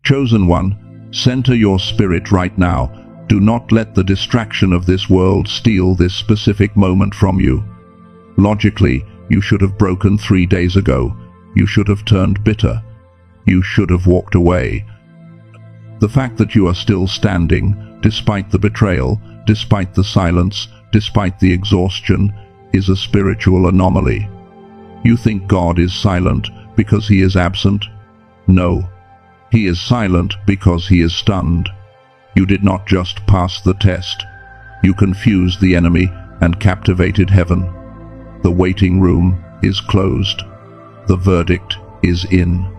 Chosen one, center your spirit right now. Do not let the distraction of this world steal this specific moment from you. Logically, you should have broken 3 days ago. You should have turned bitter. You should have walked away. The fact that you are still standing, despite the betrayal, despite the silence, despite the exhaustion, is a spiritual anomaly. You think God is silent because he is absent? No. He is silent because he is stunned. You did not just pass the test. You confused the enemy and captivated heaven. The waiting room is closed. The verdict is in.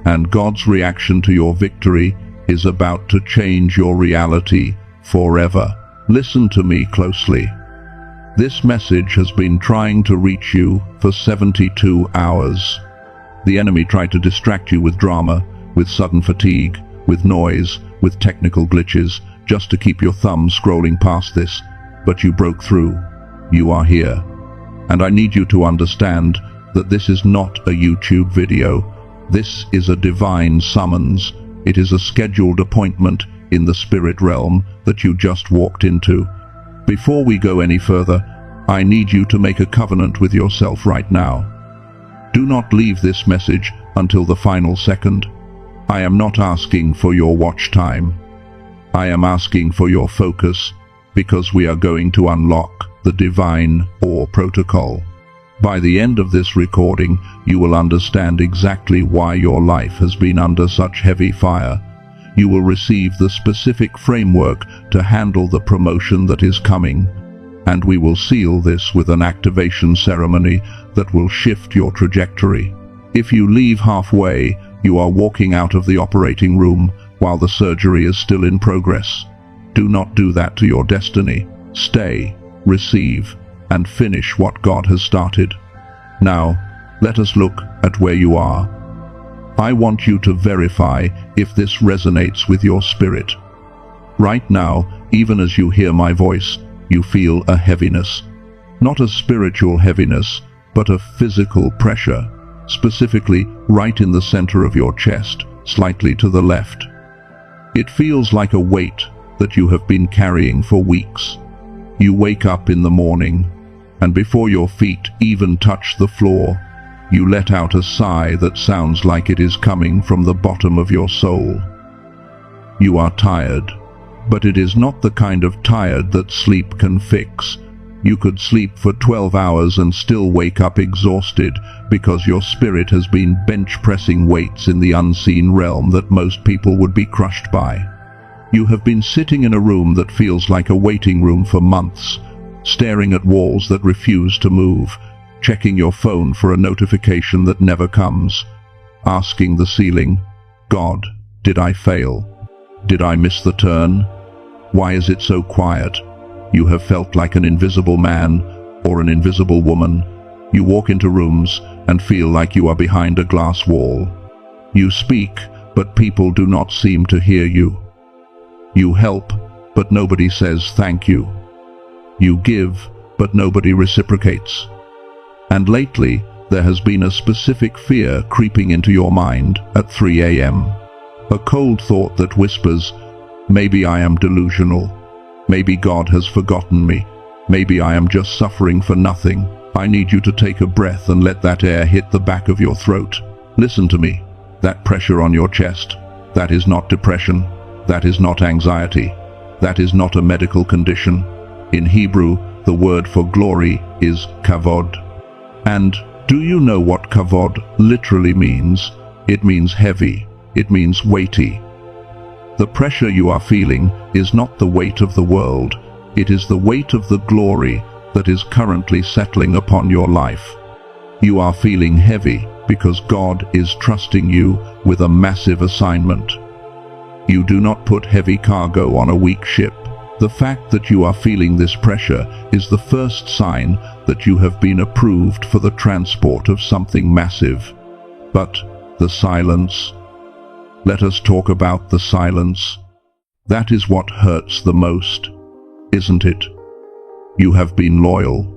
And God's reaction to your victory is about to change your reality forever. Listen to me closely. This message has been trying to reach you for 72 hours. The enemy tried to distract you with drama, with sudden fatigue, with noise, with technical glitches, just to keep your thumb scrolling past this. But you broke through. You are here. And I need you to understand that this is not a YouTube video. This is a divine summons. It is a scheduled appointment in the spirit realm that you just walked into. Before we go any further, I need you to make a covenant with yourself right now. Do not leave this message until the final second. I am not asking for your watch time. I am asking for your focus, because we are going to unlock the divine or protocol. By the end of this recording, you will understand exactly why your life has been under such heavy fire. You will receive the specific framework to handle the promotion that is coming, and we will seal this with an activation ceremony that will shift your trajectory. If you leave halfway, you are walking out of the operating room while the surgery is still in progress. Do not do that to your destiny. Stay, receive, and finish what God has started. Now, let us look at where you are. I want you to verify if this resonates with your spirit. Right now, even as you hear my voice, you feel a heaviness. Not a spiritual heaviness, but a physical pressure, specifically right in the center of your chest, slightly to the left. It feels like a weight that you have been carrying for weeks. You wake up in the morning, and before your feet even touch the floor, you let out a sigh that sounds like it is coming from the bottom of your soul. You are tired, but it is not the kind of tired that sleep can fix. You could sleep for 12 hours and still wake up exhausted because your spirit has been bench-pressing weights in the unseen realm that most people would be crushed by. You have been sitting in a room that feels like a waiting room for months, staring at walls that refuse to move, checking your phone for a notification that never comes, asking the ceiling, God, did I fail? Did I miss the turn? Why is it so quiet? You have felt like an invisible man or an invisible woman. You walk into rooms and feel like you are behind a glass wall. You speak, but people do not seem to hear you. You help, but nobody says thank you. You give, but nobody reciprocates. And lately, there has been a specific fear creeping into your mind at 3 a.m. A cold thought that whispers, maybe I am delusional. Maybe God has forgotten me. Maybe I am just suffering for nothing. I need you to take a breath and let that air hit the back of your throat. Listen to me. That pressure on your chest, that is not depression. That is not anxiety. That is not a medical condition. In Hebrew, the word for glory is kavod. And do you know what kavod literally means? It means heavy. It means weighty. The pressure you are feeling is not the weight of the world. It is the weight of the glory that is currently settling upon your life. You are feeling heavy because God is trusting you with a massive assignment. You do not put heavy cargo on a weak ship. The fact that you are feeling this pressure is the first sign that you have been approved for the transport of something massive. But the silence. Let us talk about the silence. That is what hurts the most, isn't it? You have been loyal.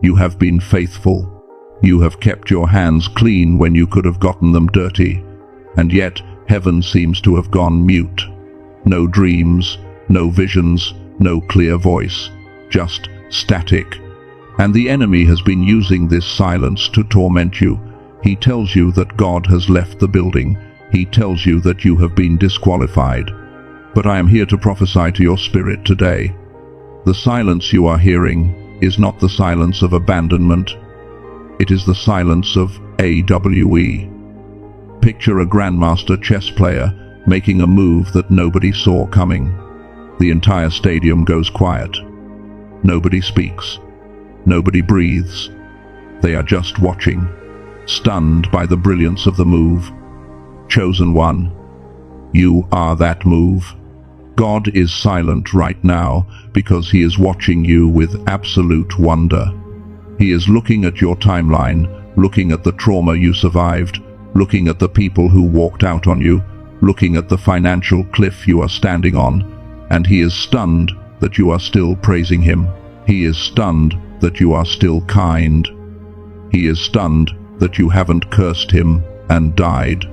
You have been faithful. You have kept your hands clean when you could have gotten them dirty. And yet, Heaven seems to have gone mute. No dreams, no visions, no clear voice, just static. And the enemy has been using this silence to torment you. He tells you that God has left the building. He tells you that you have been disqualified. But I am here to prophesy to your spirit today. The silence you are hearing is not the silence of abandonment. It is the silence of AWE. Picture a grandmaster chess player making a move that nobody saw coming. The entire stadium goes quiet. Nobody speaks. Nobody breathes. They are just watching, stunned by the brilliance of the move. Chosen one, you are that move. God is silent right now because He is watching you with absolute wonder. He is looking at your timeline, looking at the trauma you survived, looking at the people who walked out on you, looking at the financial cliff you are standing on, and He is stunned that you are still praising Him. He is stunned that you are still kind. He is stunned that you haven't cursed Him and died.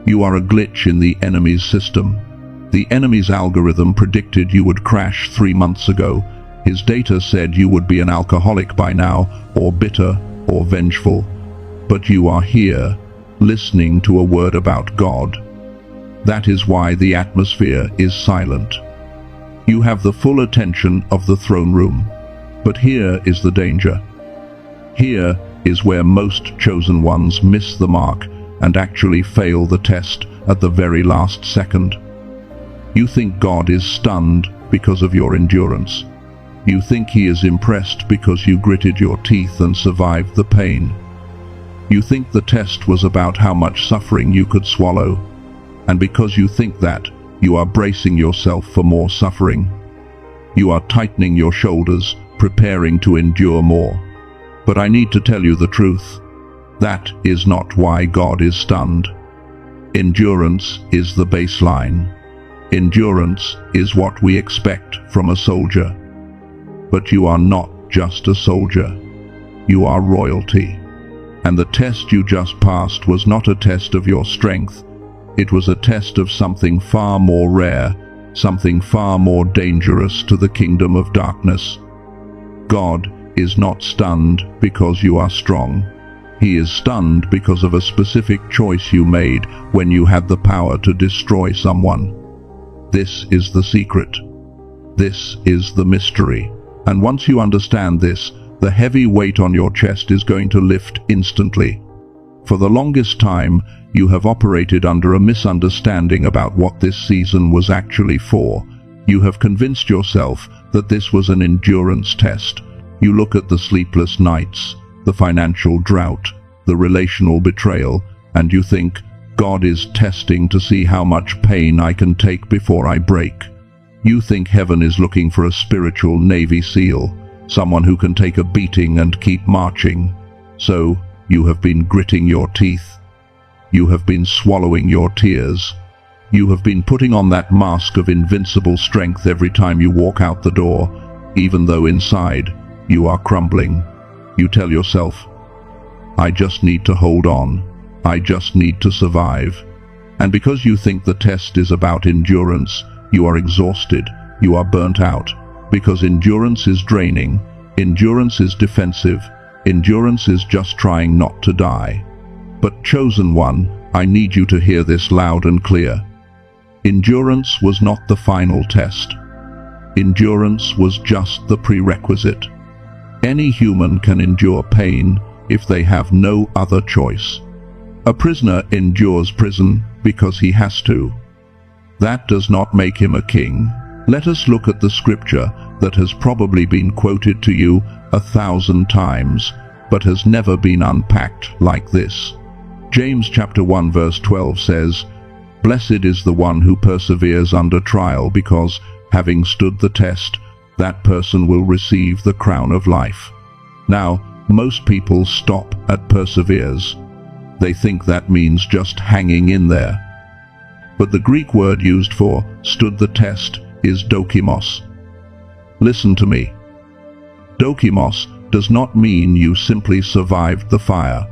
You are a glitch in the enemy's system. The enemy's algorithm predicted you would crash 3 months ago. His data said you would be an alcoholic by now, or bitter, or vengeful. But you are here, listening to a word about God. That is why the atmosphere is silent. You have the full attention of the throne room. But here is the danger. Here is where most chosen ones miss the mark and actually fail the test at the very last second. You think God is stunned because of your endurance. You think He is impressed because you gritted your teeth and survived the pain. You think the test was about how much suffering you could swallow. And because you think that, you are bracing yourself for more suffering. You are tightening your shoulders, preparing to endure more. But I need to tell you the truth. That is not why God is stunned. Endurance is the baseline. Endurance is what we expect from a soldier. But you are not just a soldier. You are royalty. And the test you just passed was not a test of your strength. It was a test of something far more rare, something far more dangerous to the kingdom of darkness. God is not stunned because you are strong. He is stunned because of a specific choice you made when you had the power to destroy someone. This is the secret. This is the mystery. And once you understand this, the heavy weight on your chest is going to lift instantly. For the longest time, you have operated under a misunderstanding about what this season was actually for. You have convinced yourself that this was an endurance test. You look at the sleepless nights, the financial drought, the relational betrayal, and you think, God is testing to see how much pain I can take before I break. You think heaven is looking for a spiritual Navy SEAL, someone who can take a beating and keep marching. So, you have been gritting your teeth. You have been swallowing your tears. You have been putting on that mask of invincible strength every time you walk out the door, even though inside you are crumbling. You tell yourself, I just need to hold on. I just need to survive. And because you think the test is about endurance, you are exhausted, you are burnt out, because endurance is draining, endurance is defensive, endurance is just trying not to die. But chosen one, I need you to hear this loud and clear. Endurance was not the final test. Endurance was just the prerequisite. Any human can endure pain if they have no other choice. A prisoner endures prison because he has to. That does not make him a king. Let us look at the scripture that has probably been quoted to you 1,000 times, but has never been unpacked like this. James chapter 1 verse 12 says, Blessed is the one who perseveres under trial, because, having stood the test, that person will receive the crown of life. Now, most people stop at perseveres. They think that means just hanging in there. But the Greek word used for stood the test is dokimos. Listen to me. Dokimos does not mean you simply survived the fire.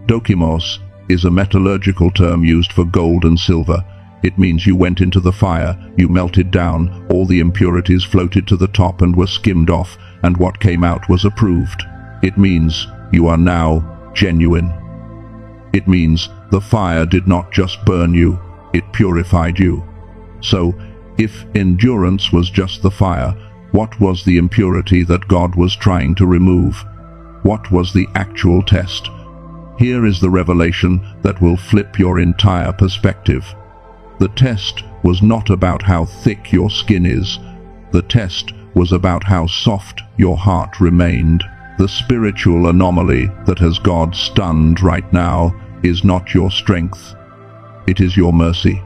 Dokimos is a metallurgical term used for gold and silver. It means you went into the fire, you melted down, all the impurities floated to the top and were skimmed off, and what came out was approved. It means you are now genuine. It means the fire did not just burn you, it purified you. So, if endurance was just the fire, what was the impurity that God was trying to remove? What was the actual test? Here is the revelation that will flip your entire perspective. The test was not about how thick your skin is. The test was about how soft your heart remained. The spiritual anomaly that has God stunned right now is not your strength. It is your mercy.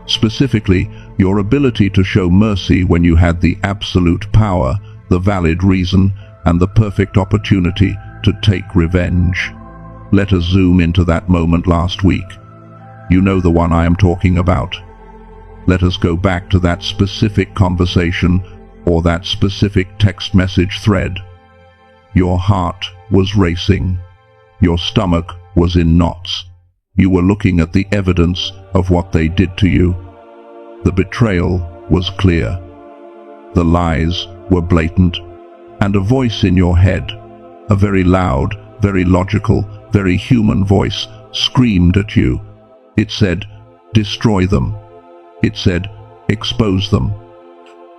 Specifically, your ability to show mercy when you had the absolute power, the valid reason, and the perfect opportunity to take revenge. Let us zoom into that moment last week. You know the one I am talking about. Let us go back to that specific conversation or that specific text message thread. Your heart was racing. Your stomach was in knots. You were looking at the evidence of what they did to you. The betrayal was clear. The lies were blatant. And a voice in your head, a very loud, very logical, very human voice, screamed at you. It said, destroy them. It said, expose them.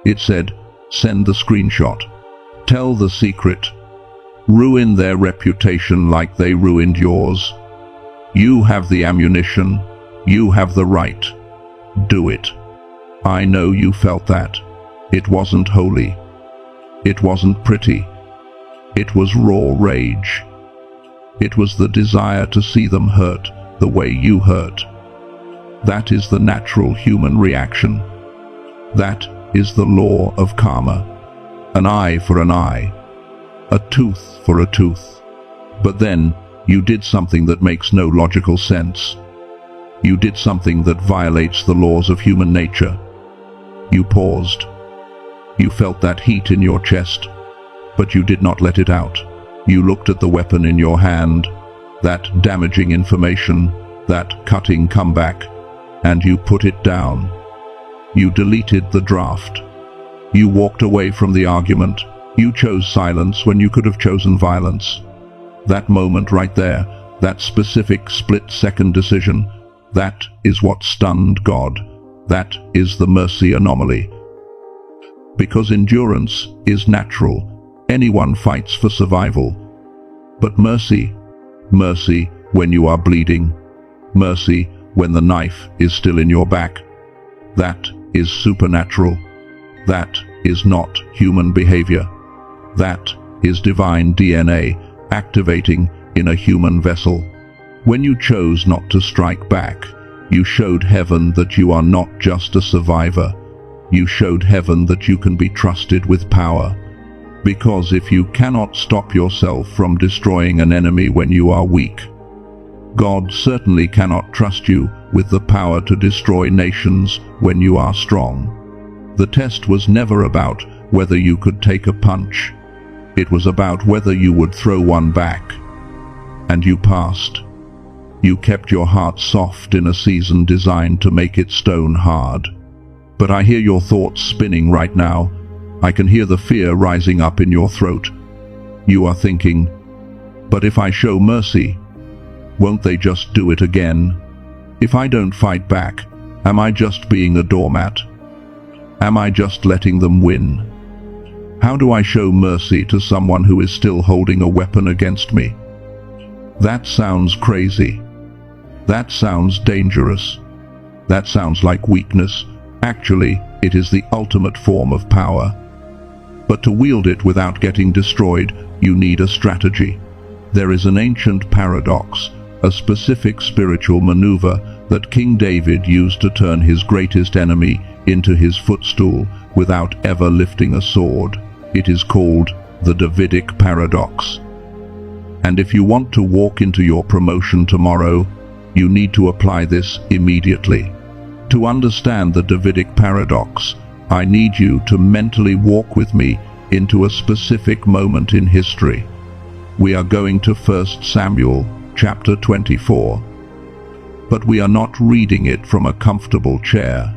It said, send the screenshot. Tell the secret. Ruin their reputation like they ruined yours. You have the ammunition. You have the right. Do it. I know you felt that. It wasn't holy. It wasn't pretty. It was raw rage. It was the desire to see them hurt the way you hurt. That is the natural human reaction. That is the law of karma. An eye for an eye. A tooth for a tooth. But then, you did something that makes no logical sense. You did something that violates the laws of human nature. You paused. You felt that heat in your chest, but you did not let it out. You looked at the weapon in your hand, that damaging information, that cutting comeback, and you put it down. You deleted the draft. You walked away from the argument. You chose silence when you could have chosen violence. That moment right there, that specific split-second decision, that is what stunned God. That is the mercy anomaly. Because endurance is natural. Anyone fights for survival. But mercy when you are bleeding, mercy when the knife is still in your back, that is supernatural. That is not human behavior. That is divine DNA activating in a human vessel. When you chose not to strike back, you showed heaven that you are not just a survivor. You showed heaven that you can be trusted with power. Because if you cannot stop yourself from destroying an enemy when you are weak, God certainly cannot trust you with the power to destroy nations when you are strong. The test was never about whether you could take a punch. It was about whether you would throw one back. And you passed. You kept your heart soft in a season designed to make it stone hard. But I hear your thoughts spinning right now. I can hear the fear rising up in your throat. You are thinking, but if I show mercy, won't they just do it again? If I don't fight back, am I just being a doormat? Am I just letting them win? How do I show mercy to someone who is still holding a weapon against me? That sounds crazy. That sounds dangerous. That sounds like weakness. Actually, it is the ultimate form of power. But to wield it without getting destroyed, you need a strategy. There is an ancient paradox, a specific spiritual maneuver that King David used to turn his greatest enemy into his footstool without ever lifting a sword. It is called the Davidic paradox. And if you want to walk into your promotion tomorrow, you need to apply this immediately. To understand the Davidic paradox, I need you to mentally walk with me into a specific moment in history. We are going to 1 Samuel chapter 24. but we are not reading it from a comfortable chair.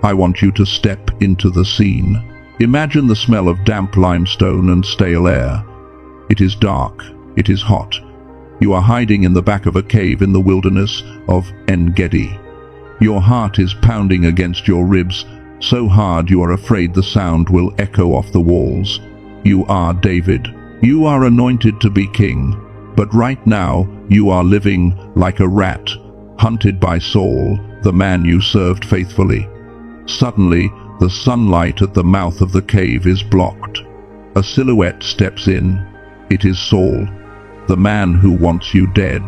I want you to step into the scene. Imagine the smell of damp limestone and stale air. It is dark. It is hot. You are hiding in the back of a cave in the wilderness of En-Gedi. Your heart is pounding against your ribs, so hard you are afraid the sound will echo off the walls. You are David. You are anointed to be king. But right now, you are living like a rat, hunted by Saul, the man you served faithfully. Suddenly, the sunlight at the mouth of the cave is blocked. A silhouette steps in. It is Saul, the man who wants you dead.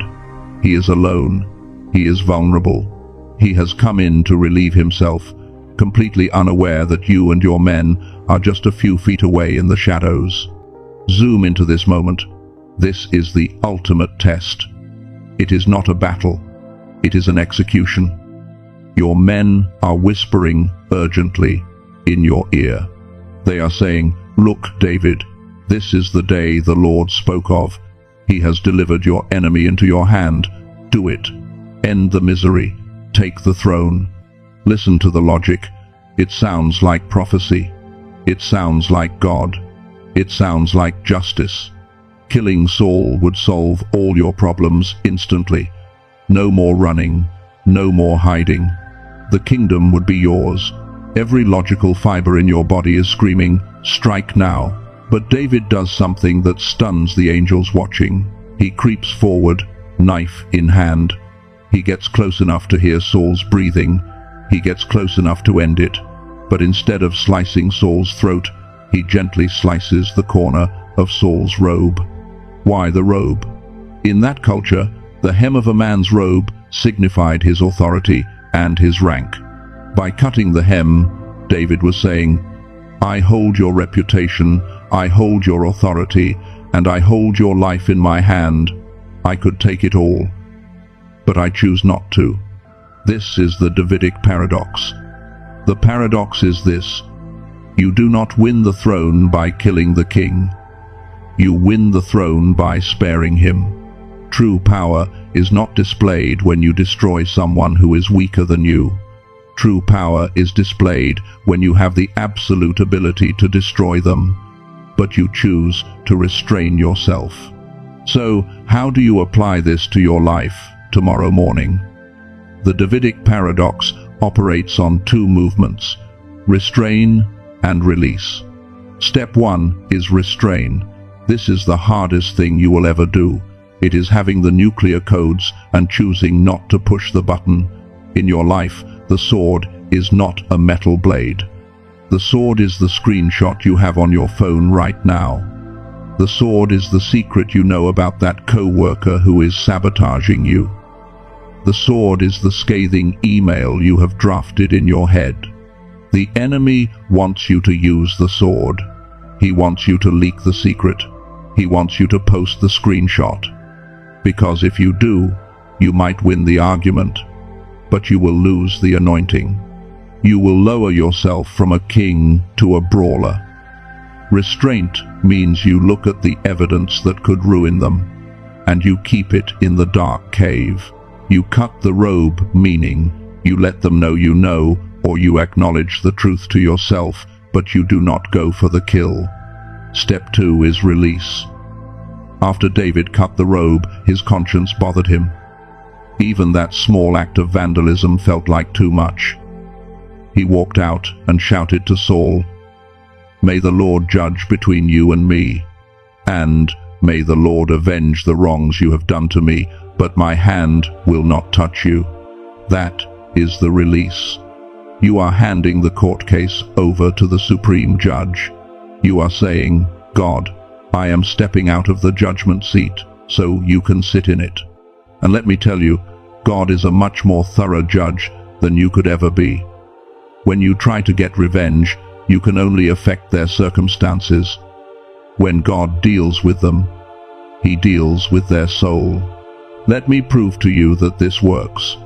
He is alone. He is vulnerable. He has come in to relieve himself, completely unaware that you and your men are just a few feet away in the shadows. Zoom into this moment. This is the ultimate test. It is not a battle. It is an execution. Your men are whispering urgently in your ear. They are saying, "Look, David, this is the day the Lord spoke of. He has delivered your enemy into your hand. Do it. End the misery. Take the throne." Listen to the logic. It sounds like prophecy. It sounds like God. It sounds like justice. Killing Saul would solve all your problems instantly. No more running. No more hiding. The kingdom would be yours. Every logical fiber in your body is screaming, "Strike now." But David does something that stuns the angels watching. He creeps forward, knife in hand. He gets close enough to hear Saul's breathing. He gets close enough to end it. But instead of slicing Saul's throat, he gently slices the corner of Saul's robe. Why the robe? In that culture, the hem of a man's robe signified his authority and his rank. By cutting the hem, David was saying, "I hold your reputation, I hold your authority, and I hold your life in my hand. I could take it all, but I choose not to." This is the Davidic paradox. The paradox is this: you do not win the throne by killing the king. You win the throne by sparing him. True power is not displayed when you destroy someone who is weaker than you. True power is displayed when you have the absolute ability to destroy them, but you choose to restrain yourself. So, how do you apply this to your life tomorrow morning? The Davidic paradox operates on two movements: restrain and release. Step 1 is restrain. This is the hardest thing you will ever do. It is having the nuclear codes and choosing not to push the button. In your life, the sword is not a metal blade. The sword is the screenshot you have on your phone right now. The sword is the secret you know about that co-worker who is sabotaging you. The sword is the scathing email you have drafted in your head. The enemy wants you to use the sword. He wants you to leak the secret. He wants you to post the screenshot. Because if you do, you might win the argument, but you will lose the anointing. You will lower yourself from a king to a brawler. Restraint means you look at the evidence that could ruin them, and you keep it in the dark cave. You cut the robe, meaning you let them know you know, or you acknowledge the truth to yourself, but you do not go for the kill. Step 2 is release. After David cut the robe, his conscience bothered him. Even that small act of vandalism felt like too much. He walked out and shouted to Saul, "May the Lord judge between you and me, and may the Lord avenge the wrongs you have done to me, but my hand will not touch you." That is the release. You are handing the court case over to the supreme judge. You are saying, "God, I am stepping out of the judgment seat so you can sit in it." And let me tell you, God is a much more thorough judge than you could ever be. When you try to get revenge, you can only affect their circumstances. When God deals with them, He deals with their soul. Let me prove to you that this works.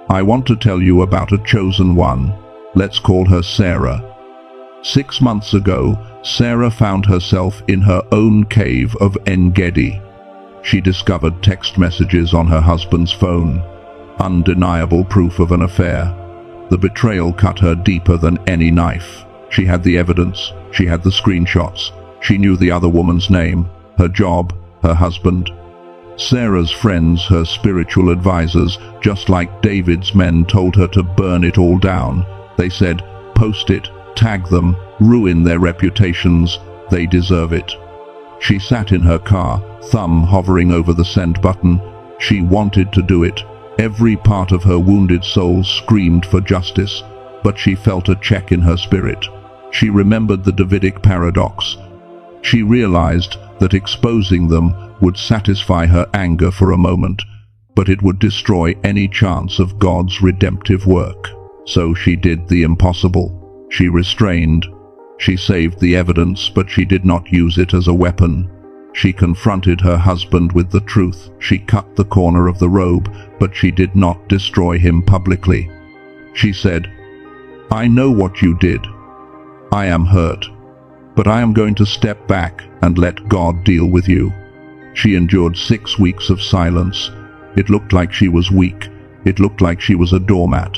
I want to tell you about a chosen one. Let's call her Sarah. 6 months ago, Sarah found herself in her own cave of En-Gedi. She discovered text messages on her husband's phone. undeniable proof of an affair. The betrayal cut her deeper than any knife. She had the evidence, she had the screenshots, she knew the other woman's name, her job, her husband. Sarah's friends, her spiritual advisors, just like David's men, told her to burn it all down. They said, post it, tag them, ruin their reputations, they deserve it. She sat in her car, thumb hovering over the send button. She wanted to do it. Every part of her wounded soul screamed for justice, but she felt a check in her spirit. She remembered the Davidic paradox. She realized that exposing them would satisfy her anger for a moment, but it would destroy any chance of God's redemptive work. So she did the impossible. She restrained. She saved the evidence, but she did not use it as a weapon. She confronted her husband with the truth. She cut the corner of the robe, but she did not destroy him publicly. She said, I know what you did. I am hurt, but I am going to step back and let God deal with you. She endured 6 weeks of silence. It looked like she was weak. It looked like she was a doormat.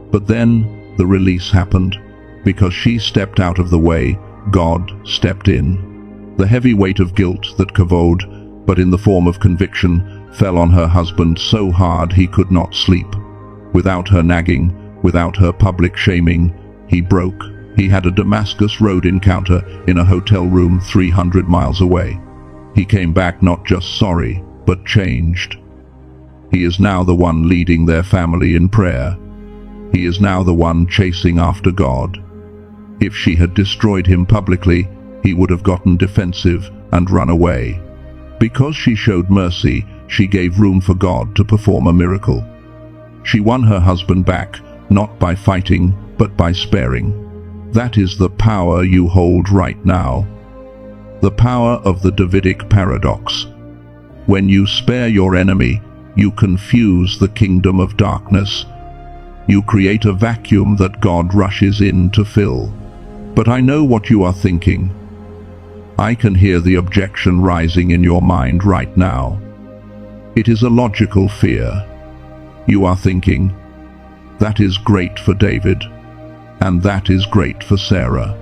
But then the release happened. Because she stepped out of the way, God stepped in. The heavy weight of guilt that kavod, but in the form of conviction, fell on her husband so hard he could not sleep. Without her nagging, without her public shaming, he broke. He had a Damascus Road encounter in a hotel room 300 miles away. He came back not just sorry, but changed. He is now the one leading their family in prayer. He is now the one chasing after God. If she had destroyed him publicly, he would have gotten defensive and run away. Because she showed mercy, she gave room for God to perform a miracle. She won her husband back, not by fighting, but by sparing. That is the power you hold right now. The power of the Davidic paradox. When you spare your enemy, you confuse the kingdom of darkness. You create a vacuum that God rushes in to fill. But I know what you are thinking. I can hear the objection rising in your mind right now. It is a logical fear. You are thinking, that is great for David, and that is great for Sarah.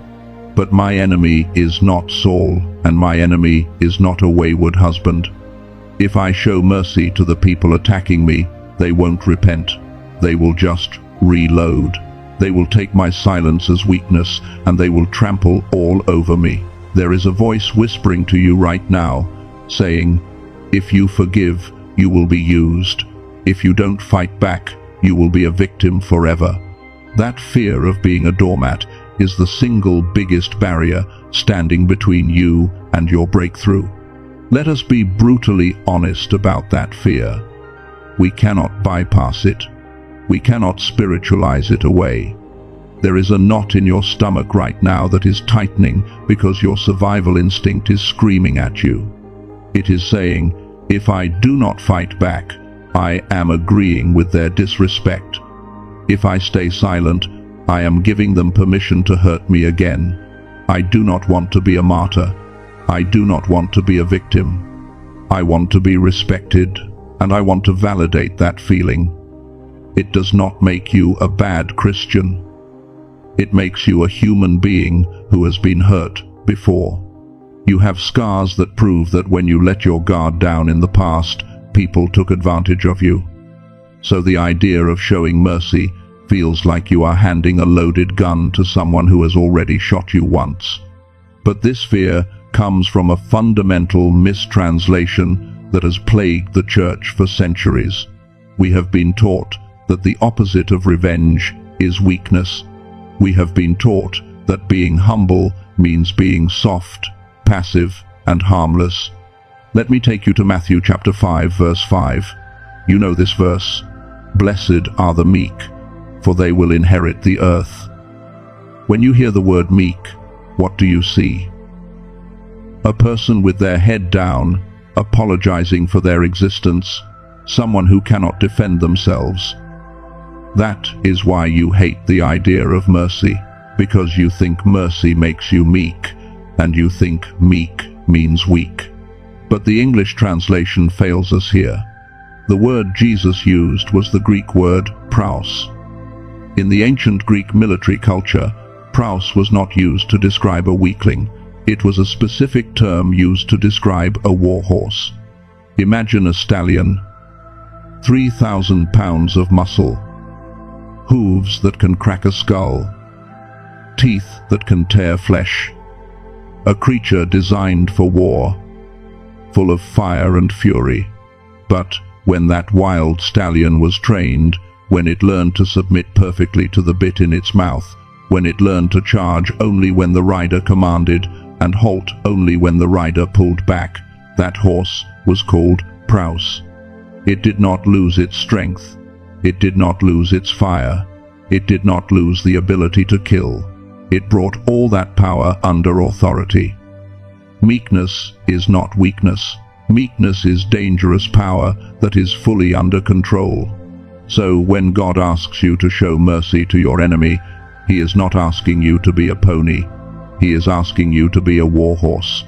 But my enemy is not Saul, and my enemy is not a wayward husband. If I show mercy to the people attacking me, they won't repent. They will just reload. They will take my silence as weakness, and they will trample all over me. There is a voice whispering to you right now, saying, if you forgive, you will be used. If you don't fight back, you will be a victim forever. That fear of being a doormat is the single biggest barrier standing between you and your breakthrough. Let us be brutally honest about that fear. We cannot bypass it. We cannot spiritualize it away. There is a knot in your stomach right now that is tightening because your survival instinct is screaming at you. It is saying, if I do not fight back, I am agreeing with their disrespect. If I stay silent, I am giving them permission to hurt me again. I do not want to be a martyr. I do not want to be a victim. I want to be respected, and I want to validate that feeling. It does not make you a bad Christian. It makes you a human being who has been hurt before. You have scars that prove that when you let your guard down in the past, people took advantage of you. So the idea of showing mercy feels like you are handing a loaded gun to someone who has already shot you once. But this fear comes from a fundamental mistranslation that has plagued the church for centuries. We have been taught that the opposite of revenge is weakness. We have been taught that being humble means being soft, passive, and harmless. Let me take you to Matthew chapter 5, verse 5. You know this verse. Blessed are the meek, for they will inherit the earth. When you hear the word meek, what do you see? A person with their head down, apologizing for their existence, someone who cannot defend themselves. That is why you hate the idea of mercy, because you think mercy makes you meek, and you think meek means weak. But the English translation fails us here. The word Jesus used was the Greek word praus. In the ancient Greek military culture, praus was not used to describe a weakling. It was a specific term used to describe a war horse. Imagine a stallion, 3,000 pounds of muscle, hooves that can crack a skull, teeth that can tear flesh, a creature designed for war, full of fire and fury. But when that wild stallion was trained, when it learned to submit perfectly to the bit in its mouth, when it learned to charge only when the rider commanded and halt only when the rider pulled back, that horse was called praus. It did not lose its strength. It did not lose its fire. It did not lose the ability to kill. It brought all that power under authority. Meekness is not weakness. Meekness is dangerous power that is fully under control. So when God asks you to show mercy to your enemy, He is not asking you to be a pony. He is asking you to be a war horse.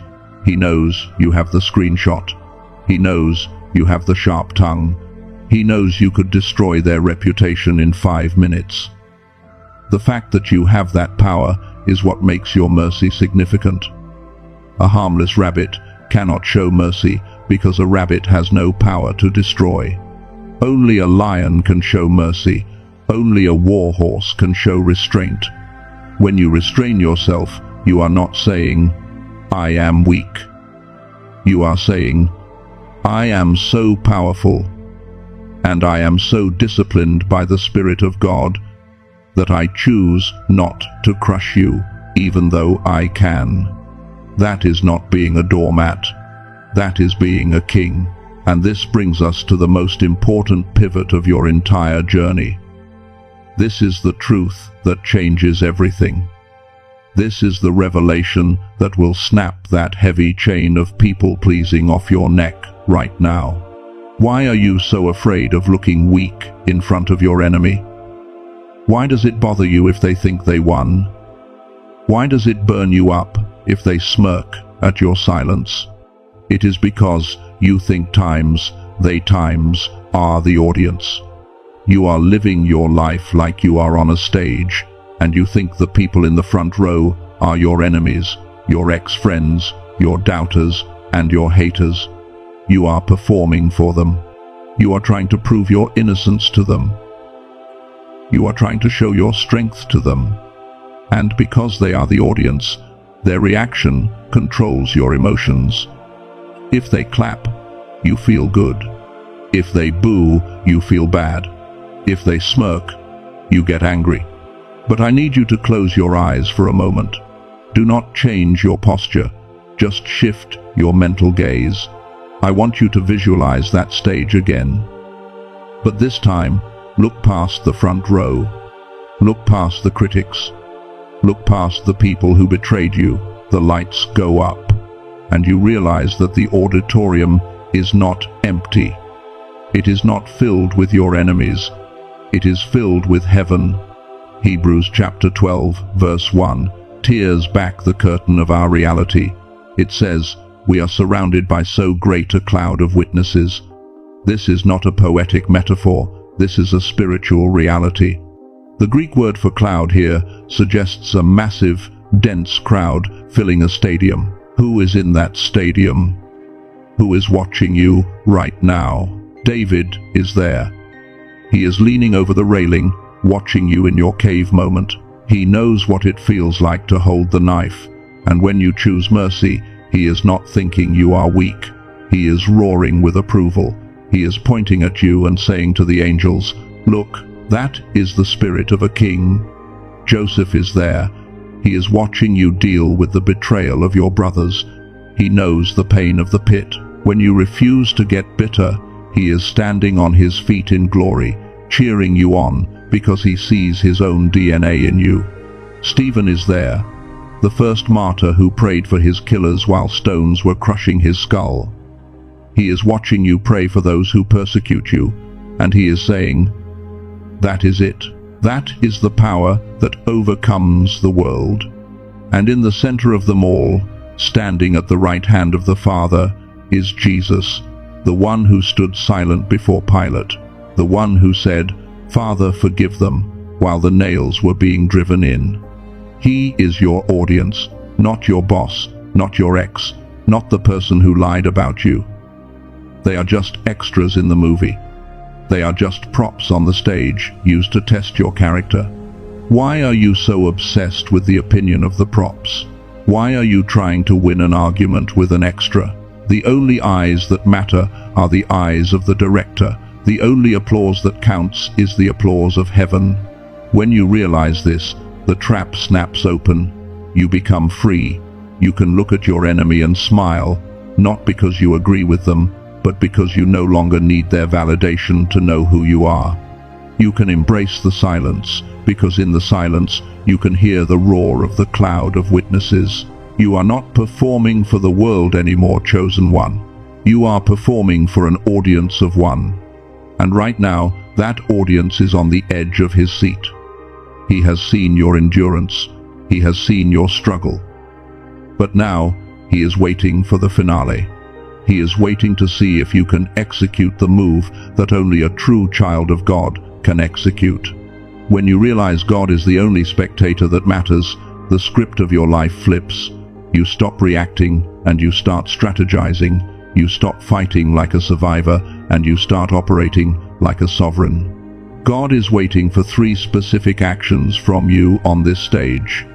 He knows you have the screenshot. He knows you have the sharp tongue. He knows you could destroy their reputation in 5 minutes. The fact that you have that power is what makes your mercy significant. A harmless rabbit cannot show mercy because a rabbit has no power to destroy. Only a lion can show mercy. Only a war horse can show restraint. When you restrain yourself, you are not saying, "I am weak." You are saying, "I am so powerful, and I am so disciplined by the Spirit of God that I choose not to crush you, even though I can." That is not being a doormat. That is being a king. And this brings us to the most important pivot of your entire journey. This is the truth that changes everything. This is the revelation that will snap that heavy chain of people-pleasing off your neck right now. Why are you so afraid of looking weak in front of your enemy? Why does it bother you if they think they won? Why does it burn you up if they smirk at your silence? It is because you think they times are the audience. You are living your life like you are on a stage, and you think the people in the front row are your enemies, your ex-friends, your doubters, and your haters. You are performing for them. You are trying to prove your innocence to them. You are trying to show your strength to them. And because they are the audience, their reaction controls your emotions. If they clap, you feel good. If they boo, you feel bad. If they smirk, you get angry. But I need you to close your eyes for a moment. Do not change your posture. Just shift your mental gaze. I want you to visualize that stage again. But this time, look past the front row. Look past the critics. Look past the people who betrayed you. The lights go up, and you realize that the auditorium is not empty. It is not filled with your enemies. It is filled with heaven. Hebrews chapter 12, verse 1, tears back the curtain of our reality. It says, "We are surrounded by so great a cloud of witnesses." This is not a poetic metaphor. This is a spiritual reality. The Greek word for cloud here suggests a massive, dense crowd filling a stadium. Who is in that stadium? Who is watching you right now? David is there. He is leaning over the railing, watching you in your cave moment. He knows what it feels like to hold the knife, and when you choose mercy, he is not thinking you are weak. He is roaring with approval. He is pointing at you and saying to the angels, "Look, that is the spirit of a king." Joseph is there. He is watching you deal with the betrayal of your brothers. He knows the pain of the pit. When you refuse to get bitter, he is standing on his feet in glory, cheering you on because he sees his own DNA in you. Stephen is there, the first martyr who prayed for his killers while stones were crushing his skull. He is watching you pray for those who persecute you, and he is saying, "That is it. That is the power that overcomes the world." And in the center of them all, standing at the right hand of the Father, is Jesus, the one who stood silent before Pilate, the one who said, "Father, forgive them," while the nails were being driven in. He is your audience, not your boss, not your ex, not the person who lied about you. They are just extras in the movie. They are just props on the stage, used to test your character. Why are you so obsessed with the opinion of the props? Why are you trying to win an argument with an extra? The only eyes that matter are the eyes of the director. The only applause that counts is the applause of heaven. When you realize this, the trap snaps open. You become free. You can look at your enemy and smile, not because you agree with them, but because you no longer need their validation to know who you are. You can embrace the silence, because in the silence you can hear the roar of the cloud of witnesses. You are not performing for the world anymore, chosen one. You are performing for an audience of one. And right now, that audience is on the edge of his seat. He has seen your endurance. He has seen your struggle. But now, he is waiting for the finale. He is waiting to see if you can execute the move that only a true child of God can execute. When you realize God is the only spectator that matters, the script of your life flips. You stop reacting and you start strategizing. You stop fighting like a survivor and you start operating like a sovereign. God is waiting for 3 specific actions from you on this stage.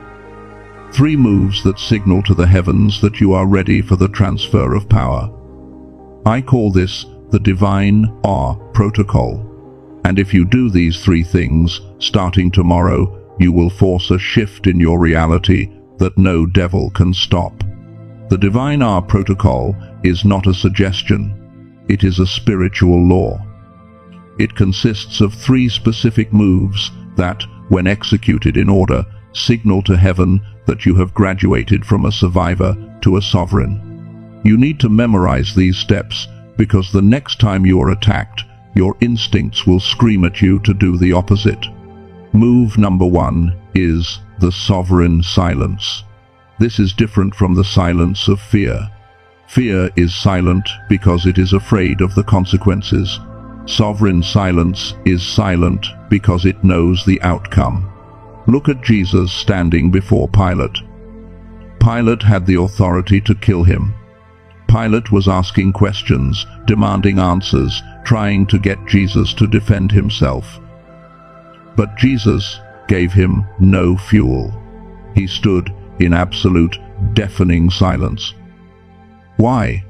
3 moves that signal to the heavens that you are ready for the transfer of power. I call this the Divine R Protocol. And if you do these 3 things, starting tomorrow, you will force a shift in your reality that no devil can stop. The Divine R Protocol is not a suggestion. It is a spiritual law. It consists of 3 specific moves that, when executed in order, signal to heaven that you have graduated from a survivor to a sovereign. You need to memorize these steps because the next time you are attacked, your instincts will scream at you to do the opposite. Move number 1 is the sovereign silence. This is different from the silence of fear. Fear is silent because it is afraid of the consequences. Sovereign silence is silent because it knows the outcome. Look at Jesus standing before Pilate. Pilate had the authority to kill him. Pilate was asking questions, demanding answers, trying to get Jesus to defend himself. But Jesus gave him no fuel. He stood in absolute, deafening silence. Why?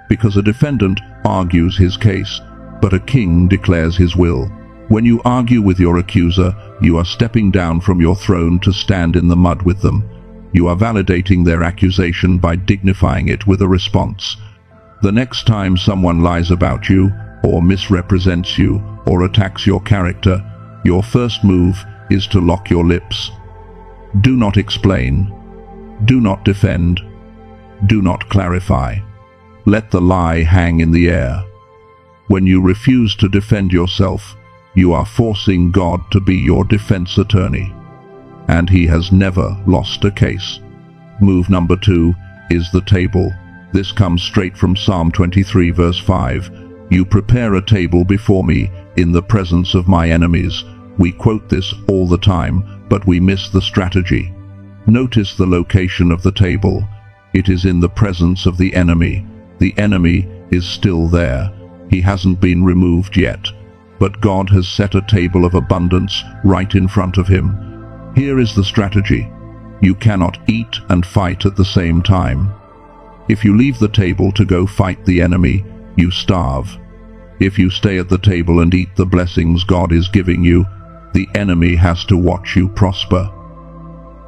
Because a defendant argues his case, but a king declares his will. When you argue with your accuser, you are stepping down from your throne to stand in the mud with them. You are validating their accusation by dignifying it with a response. The next time someone lies about you, or misrepresents you, or attacks your character, your first move is to lock your lips. Do not explain. Do not defend. Do not clarify. Let the lie hang in the air. When you refuse to defend yourself, you are forcing God to be your defense attorney. And he has never lost a case. Move number 2 is the table. This comes straight from Psalm 23 verse 5. You prepare a table before me in the presence of my enemies. We quote this all the time, but we miss the strategy. Notice the location of the table. It is in the presence of the enemy. The enemy is still there. He hasn't been removed yet. But God has set a table of abundance right in front of him. Here is the strategy. You cannot eat and fight at the same time. If you leave the table to go fight the enemy, you starve. If you stay at the table and eat the blessings God is giving you, the enemy has to watch you prosper.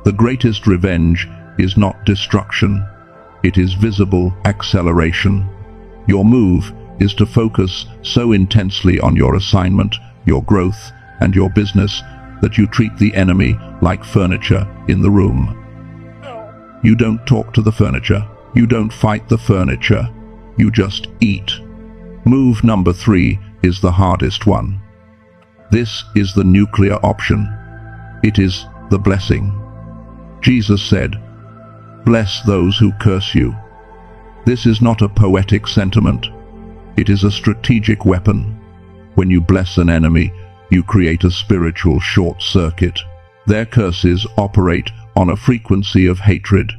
The greatest revenge is not destruction. It is visible acceleration. Your move is to focus so intensely on your assignment, your growth, and your business that you treat the enemy like furniture in the room. You don't talk to the furniture. You don't fight the furniture. You just eat. Move number 3 is the hardest one. This is the nuclear option. It is the blessing. Jesus said, "Bless those who curse you." This is not a poetic sentiment. It is a strategic weapon. When you bless an enemy, you create a spiritual short circuit. Their curses operate on a frequency of hatred.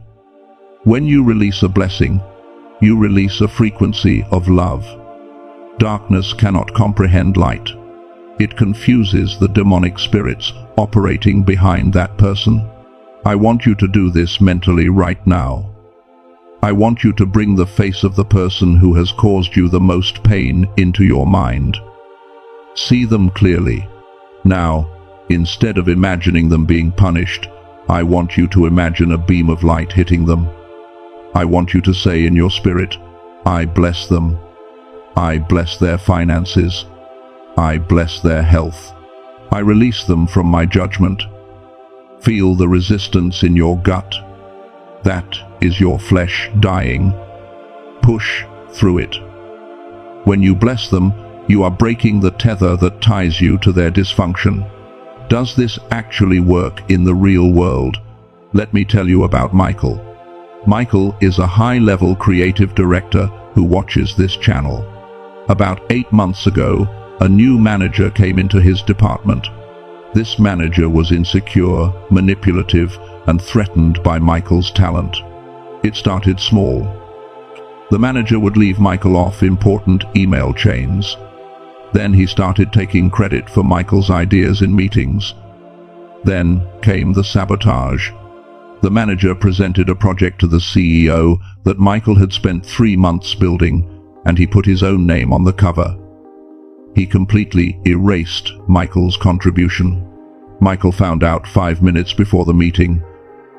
When you release a blessing, you release a frequency of love. Darkness cannot comprehend light. It confuses the demonic spirits operating behind that person. I want you to do this mentally right now. I want you to bring the face of the person who has caused you the most pain into your mind. See them clearly. Now, instead of imagining them being punished, I want you to imagine a beam of light hitting them. I want you to say in your spirit, I bless them. I bless their finances. I bless their health. I release them from my judgment. Feel the resistance in your gut. That is your flesh dying. Push through it. When you bless them, you are breaking the tether that ties you to their dysfunction. Does this actually work in the real world? Let me tell you about Michael. Michael is a high-level creative director who watches this channel. About 8 months ago, a new manager came into his department. This manager was insecure, manipulative, and threatened by Michael's talent. It started small. The manager would leave Michael off important email chains. Then he started taking credit for Michael's ideas in meetings. Then came the sabotage. The manager presented a project to the CEO that Michael had spent 3 months building, and he put his own name on the cover. He completely erased Michael's contribution. Michael found out 5 minutes before the meeting.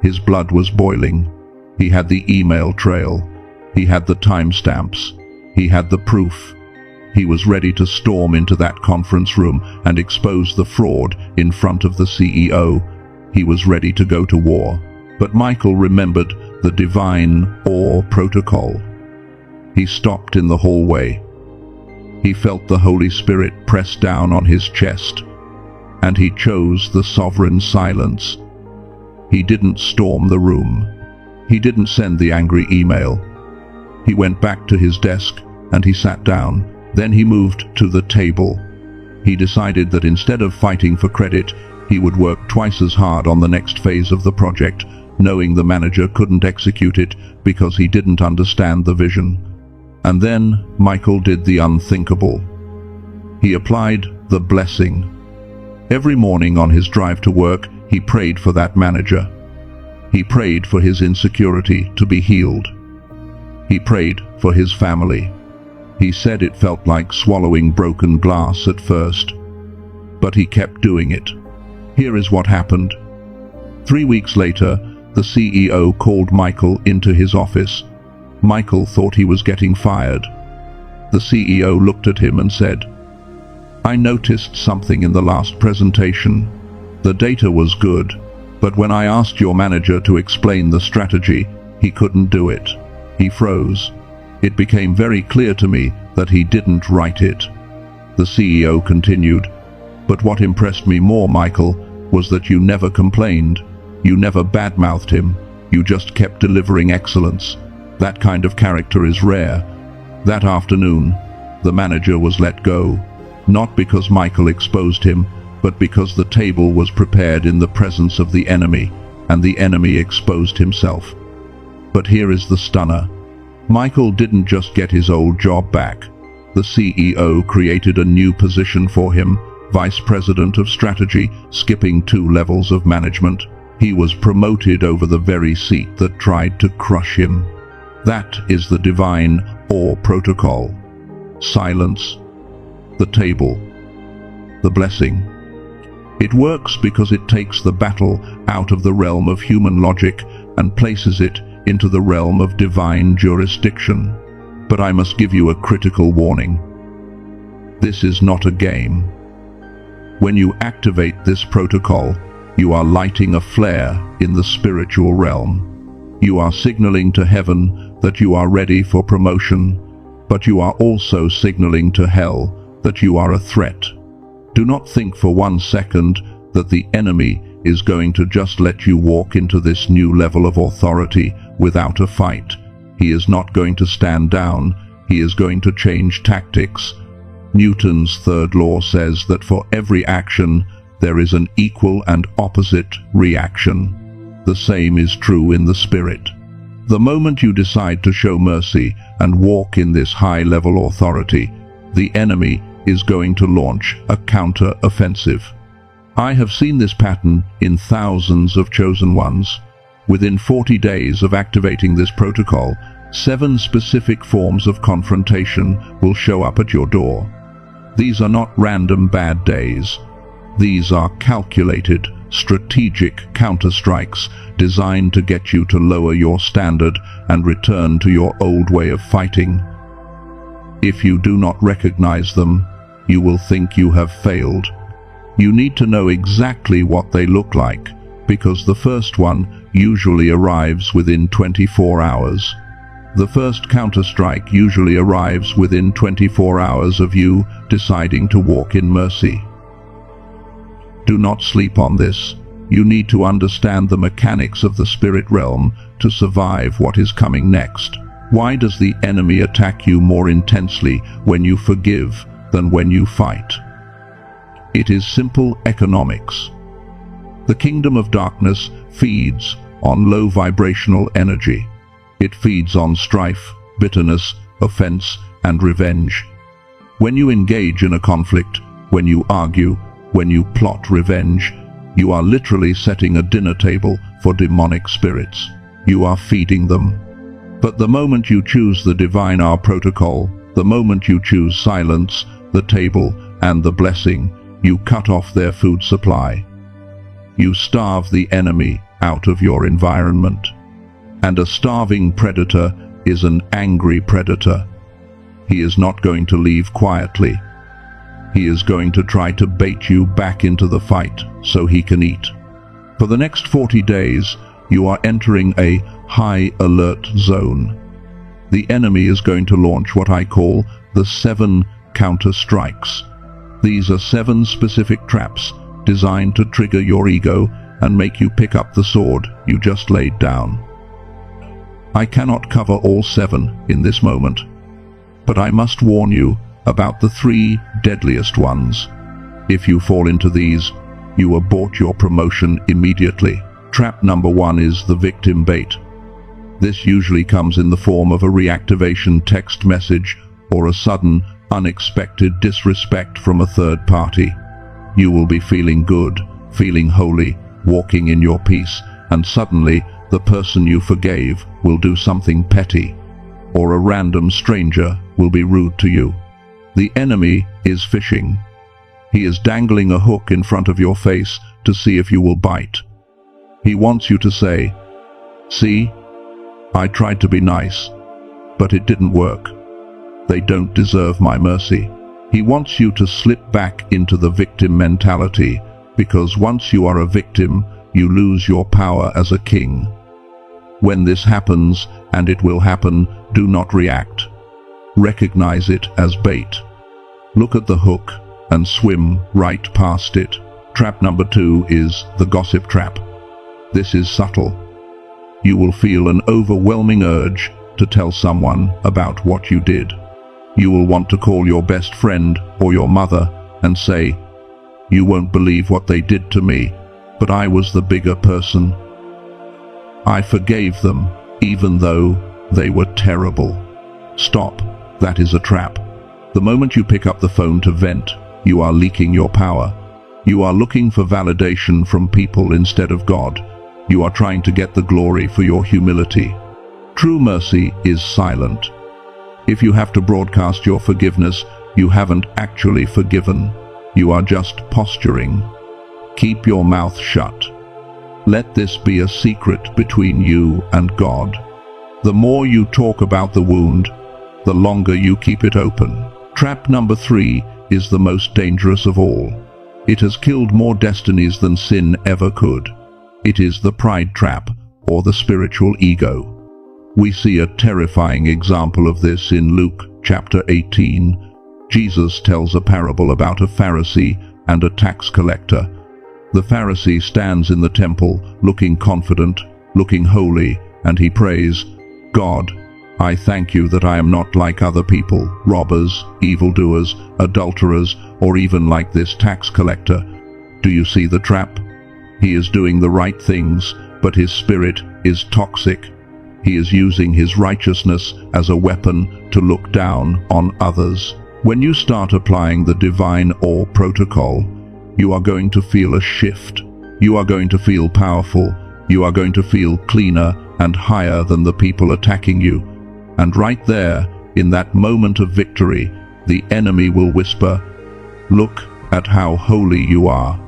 His blood was boiling. He had the email trail. He had the timestamps. He had the proof. He was ready to storm into that conference room and expose the fraud in front of the CEO. He was ready to go to war. But Michael remembered the divine awe protocol. He stopped in the hallway. He felt the Holy Spirit press down on his chest, and he chose the sovereign silence. He didn't storm the room. He didn't send the angry email. He went back to his desk and he sat down. Then he moved to the table. He decided that instead of fighting for credit, he would work twice as hard on the next phase of the project, knowing the manager couldn't execute it because he didn't understand the vision. And then Michael did the unthinkable. He applied the blessing. Every morning on his drive to work, he prayed for that manager. He prayed for his insecurity to be healed. He prayed for his family. He said it felt like swallowing broken glass at first, but he kept doing it. Here is what happened. 3 weeks later, the CEO called Michael into his office. Michael thought he was getting fired. The CEO looked at him and said, "I noticed something in the last presentation. The data was good, but when I asked your manager to explain the strategy, he couldn't do it. He froze. It became very clear to me that he didn't write it." The CEO continued, "But what impressed me more, Michael, was that you never complained. You never badmouthed him. You just kept delivering excellence. That kind of character is rare." That afternoon, the manager was let go, not because Michael exposed him, but because the table was prepared in the presence of the enemy, and the enemy exposed himself. But here is the stunner. Michael didn't just get his old job back. The CEO created a new position for him, Vice President of Strategy, skipping 2 levels of management. He was promoted over the very seat that tried to crush him. That is the divine awe protocol. Silence. The table. The blessing. It works because it takes the battle out of the realm of human logic and places it into the realm of divine jurisdiction. But I must give you a critical warning. This is not a game. When you activate this protocol, you are lighting a flare in the spiritual realm. You are signaling to heaven that you are ready for promotion, but you are also signaling to hell that you are a threat. Do not think for 1 second that the enemy is going to just let you walk into this new level of authority without a fight. He is not going to stand down. he is going to change tactics. Newton's third law says that for every action, there is an equal and opposite reaction. The same is true in the spirit. The moment you decide to show mercy and walk in this high-level authority, the enemy is going to launch a counter-offensive. I have seen this pattern in thousands of chosen ones. Within 40 days of activating this protocol, 7 specific forms of confrontation will show up at your door. These are not random bad days. These are calculated, strategic counterstrikes designed to get you to lower your standard and return to your old way of fighting. If you do not recognize them, you will think you have failed. You need to know exactly what they look like, because the first one usually arrives within 24 hours. The first counterstrike usually arrives within 24 hours of you deciding to walk in mercy. Do not sleep on this. You need to understand the mechanics of the spirit realm to survive what is coming next. Why does the enemy attack you more intensely when you forgive than when you fight? It is simple economics. The kingdom of darkness feeds on low vibrational energy. It feeds on strife, bitterness, offense, and revenge. When you engage in a conflict, when you argue, when you plot revenge, you are literally setting a dinner table for demonic spirits. You are feeding them. But the moment you choose the divine hour protocol, the moment you choose silence, the table, and the blessing, you cut off their food supply. You starve the enemy out of your environment. And a starving predator is an angry predator. He is not going to leave quietly. He is going to try to bait you back into the fight so he can eat. For the next 40 days, you are entering a high alert zone. The enemy is going to launch what I call the 7 counter strikes. These are 7 specific traps designed to trigger your ego and make you pick up the sword you just laid down. I cannot cover all 7 in this moment, but I must warn you about the 3 deadliest ones. If you fall into these, you abort your promotion immediately. Trap number 1 is the victim bait. This usually comes in the form of a reactivation text message or a sudden, unexpected disrespect from a third party. You will be feeling good, feeling holy, walking in your peace, and suddenly the person you forgave will do something petty, or a random stranger will be rude to you. The enemy is fishing. He is dangling a hook in front of your face to see if you will bite. He wants you to say, "See, I tried to be nice, but it didn't work. They don't deserve my mercy." He wants you to slip back into the victim mentality, because once you are a victim, you lose your power as a king. When this happens, and it will happen, do not react. Recognize it as bait. Look at the hook and swim right past it. Trap number 2 is the gossip trap. This is subtle. You will feel an overwhelming urge to tell someone about what you did. You will want to call your best friend or your mother and say, "You won't believe what they did to me, but I was the bigger person. I forgave them, even though they were terrible." Stop. That is a trap. The moment you pick up the phone to vent, you are leaking your power. You are looking for validation from people instead of God. You are trying to get the glory for your humility. True mercy is silent. If you have to broadcast your forgiveness, you haven't actually forgiven. You are just posturing. Keep your mouth shut. Let this be a secret between you and God. The more you talk about the wound, the longer you keep it open. Trap number 3 is the most dangerous of all. It has killed more destinies than sin ever could. It is the pride trap, or the spiritual ego. We see a terrifying example of this in Luke chapter 18. Jesus tells a parable about a Pharisee and a tax collector. The Pharisee stands in the temple, looking confident, looking holy, and he prays, "God, I thank you that I am not like other people, robbers, evildoers, adulterers, or even like this tax collector. Do you see the trap? He is doing the right things, but his spirit is toxic. He is using his righteousness as a weapon to look down on others. When you start applying the divine or protocol, you are going to feel a shift. You are going to feel powerful. You are going to feel cleaner and higher than the people attacking you. And right there, in that moment of victory, the enemy will whisper, "Look at how holy you are.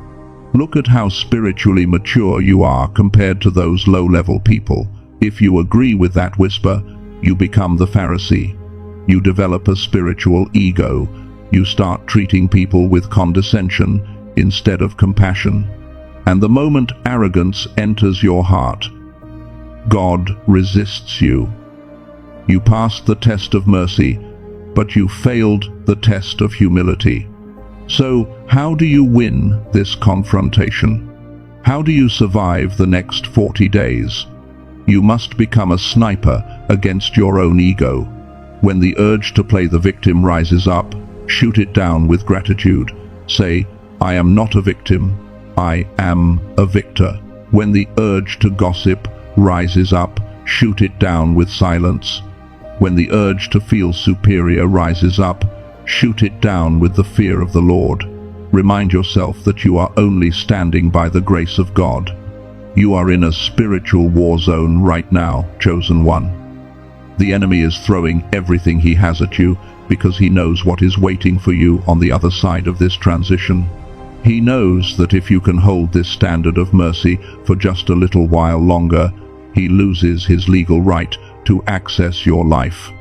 Look at how spiritually mature you are compared to those low-level people." If you agree with that whisper, you become the Pharisee. You develop a spiritual ego. You start treating people with condescension instead of compassion. And the moment arrogance enters your heart, God resists you. You passed the test of mercy, but you failed the test of humility. So, how do you win this confrontation? How do you survive the next 40 days? You must become a sniper against your own ego. When the urge to play the victim rises up, shoot it down with gratitude. Say, "I am not a victim, I am a victor." When the urge to gossip rises up, shoot it down with silence. When the urge to feel superior rises up, shoot it down with the fear of the Lord. Remind yourself that you are only standing by the grace of God. You are in a spiritual war zone right now, chosen one. The enemy is throwing everything he has at you because he knows what is waiting for you on the other side of this transition. He knows that if you can hold this standard of mercy for just a little while longer, he loses his legal right to access your life.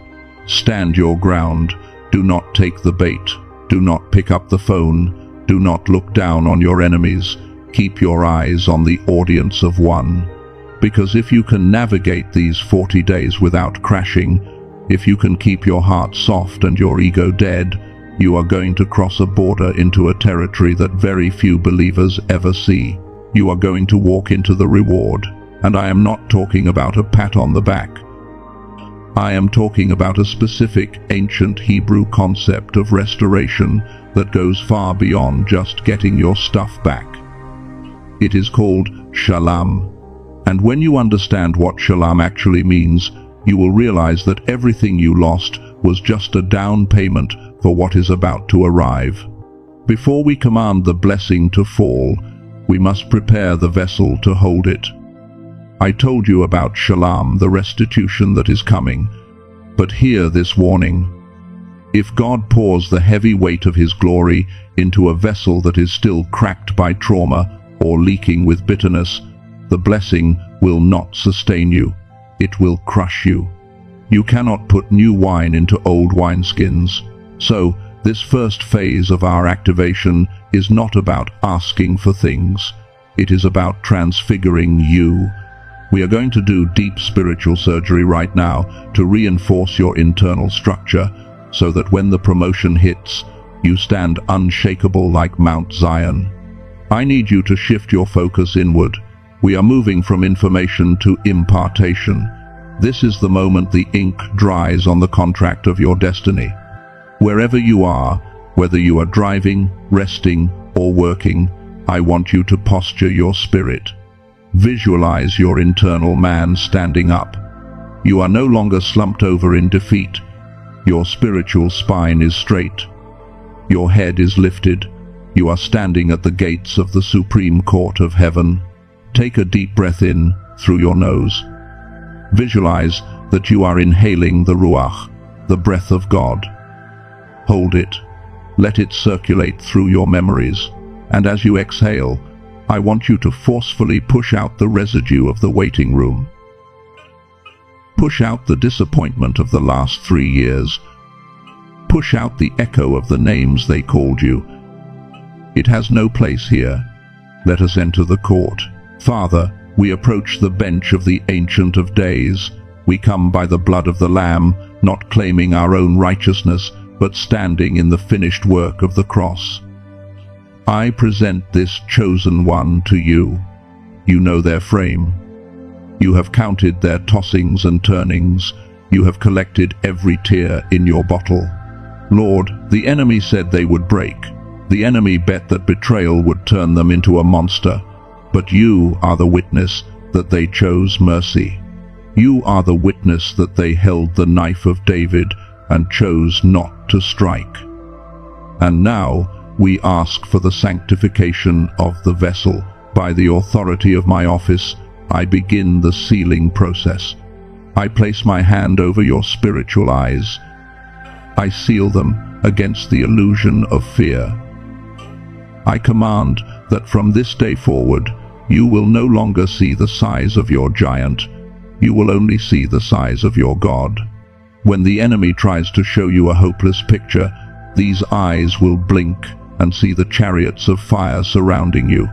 Stand your ground. Do not take the bait. Do not pick up the phone. Do not look down on your enemies. Keep your eyes on the audience of one. Because if you can navigate these 40 days without crashing, if you can keep your heart soft and your ego dead, you are going to cross a border into a territory that very few believers ever see. You are going to walk into the reward. And I am not talking about a pat on the back. I am talking about a specific ancient Hebrew concept of restoration that goes far beyond just getting your stuff back. It is called shalom. And when you understand what shalom actually means, you will realize that everything you lost was just a down payment for what is about to arrive. Before we command the blessing to fall, we must prepare the vessel to hold it. I told you about shalom, the restitution that is coming, but hear this warning. If God pours the heavy weight of his glory into a vessel that is still cracked by trauma or leaking with bitterness, the blessing will not sustain you. It will crush you. You cannot put new wine into old wineskins. So, this first phase of our activation is not about asking for things. It is about transfiguring you. We are going to do deep spiritual surgery right now to reinforce your internal structure so that when the promotion hits, you stand unshakable like Mount Zion. I need you to shift your focus inward. We are moving from information to impartation. This is the moment the ink dries on the contract of your destiny. Wherever you are, whether you are driving, resting, or working, I want you to posture your spirit. Visualize your internal man standing up. You are no longer slumped over in defeat. Your spiritual spine is straight. Your head is lifted. You are standing at the gates of the Supreme Court of Heaven. Take a deep breath in through your nose. Visualize that you are inhaling the Ruach, the breath of God. Hold it. Let it circulate through your memories. And as you exhale, I want you to forcefully push out the residue of the waiting room. Push out the disappointment of the last 3 years. Push out the echo of the names they called you. It has no place here. Let us enter the court. Father, we approach the bench of the Ancient of Days. We come by the blood of the Lamb, not claiming our own righteousness, but standing in the finished work of the cross. I present this chosen one to you. You know their frame. You have counted their tossings and turnings. You have collected every tear in your bottle. Lord, the enemy said they would break. The enemy bet that betrayal would turn them into a monster. But you are the witness that they chose mercy. You are the witness that they held the knife of David and chose not to strike. And now we ask for the sanctification of the vessel. By the authority of my office, I begin the sealing process. I place my hand over your spiritual eyes. I seal them against the illusion of fear. I command that from this day forward, you will no longer see the size of your giant. You will only see the size of your God. When the enemy tries to show you a hopeless picture, these eyes will blink and see the chariots of fire surrounding you.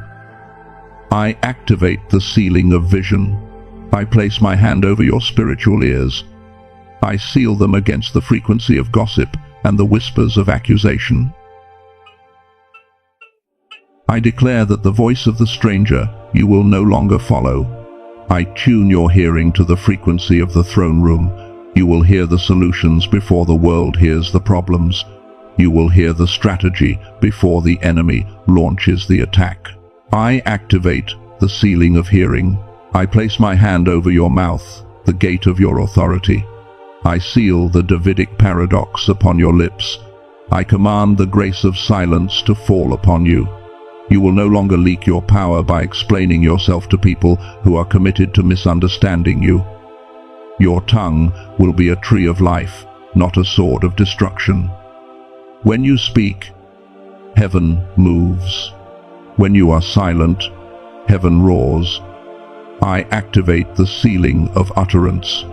I activate the sealing of vision. I place my hand over your spiritual ears. I seal them against the frequency of gossip and the whispers of accusation. I declare that the voice of the stranger you will no longer follow. I tune your hearing to the frequency of the throne room. You will hear the solutions before the world hears the problems. You will hear the strategy before the enemy launches the attack. I activate the sealing of hearing. I place my hand over your mouth, the gate of your authority. I seal the Davidic paradox upon your lips. I command the grace of silence to fall upon you. You will no longer leak your power by explaining yourself to people who are committed to misunderstanding you. Your tongue will be a tree of life, not a sword of destruction. When you speak, heaven moves. When you are silent, heaven roars. I activate the sealing of utterance.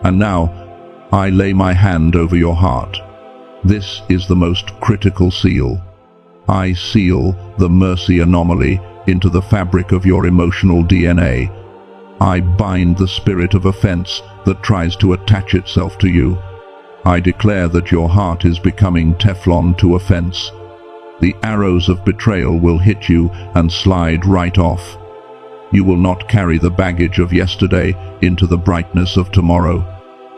And now, I lay my hand over your heart. This is the most critical seal. I seal the mercy anomaly into the fabric of your emotional DNA. I bind the spirit of offense that tries to attach itself to you. I declare that your heart is becoming Teflon to offense. The arrows of betrayal will hit you and slide right off. You will not carry the baggage of yesterday into the brightness of tomorrow.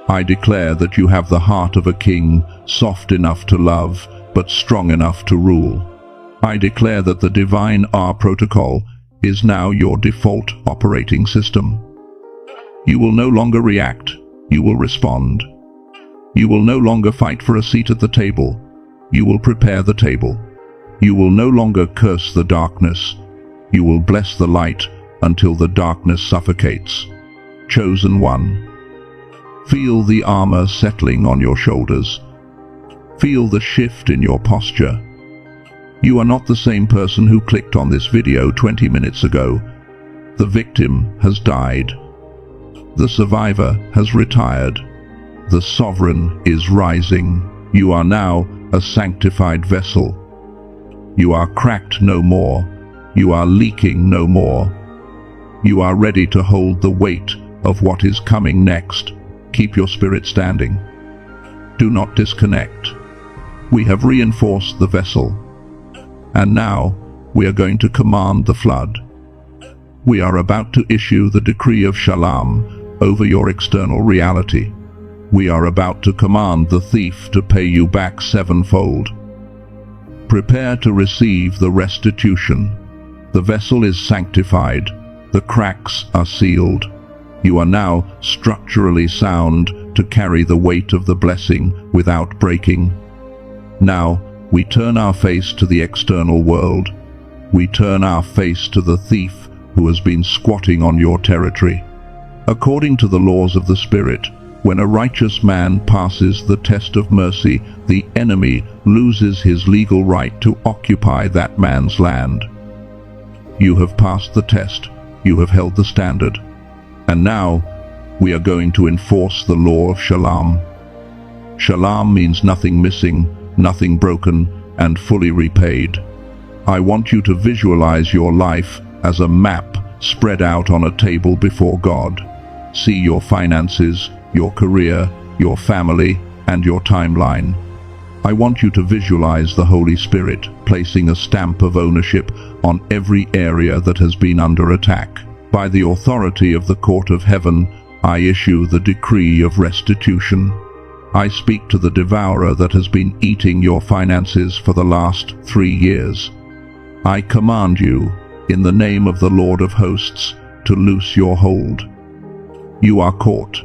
I declare that you have the heart of a king, soft enough to love, but strong enough to rule. I declare that the divine R protocol is now your default operating system. You will no longer react, you will respond. You will no longer fight for a seat at the table, you will prepare the table. You will no longer curse the darkness, you will bless the light until the darkness suffocates. Chosen one. Feel the armor settling on your shoulders. Feel the shift in your posture. You are not the same person who clicked on this video 20 minutes ago. The victim has died. The survivor has retired. The sovereign is rising. You are now a sanctified vessel. You are cracked no more. You are leaking no more. You are ready to hold the weight of what is coming next. Keep your spirit standing. Do not disconnect. We have reinforced the vessel. And now we are going to command the flood. We are about to issue the decree of Shalom over your external reality. We are about to command the thief to pay you back sevenfold. Prepare to receive the restitution. The vessel is sanctified. The cracks are sealed. You are now structurally sound to carry the weight of the blessing without breaking. Now, we turn our face to the external world. We turn our face to the thief who has been squatting on your territory. According to the laws of the Spirit, when a righteous man passes the test of mercy, the enemy loses his legal right to occupy that man's land. You have passed the test. You have held the standard. And now, we are going to enforce the law of Shalom. Shalom means nothing missing, nothing broken, and fully repaid. I want you to visualize your life as a map spread out on a table before God. See your finances, your career, your family, and your timeline. I want you to visualize the Holy Spirit placing a stamp of ownership on every area that has been under attack. By the authority of the court of heaven, I issue the decree of restitution. I speak to the devourer that has been eating your finances for the last 3 years. I command you, in the name of the Lord of hosts, to loose your hold. You are caught.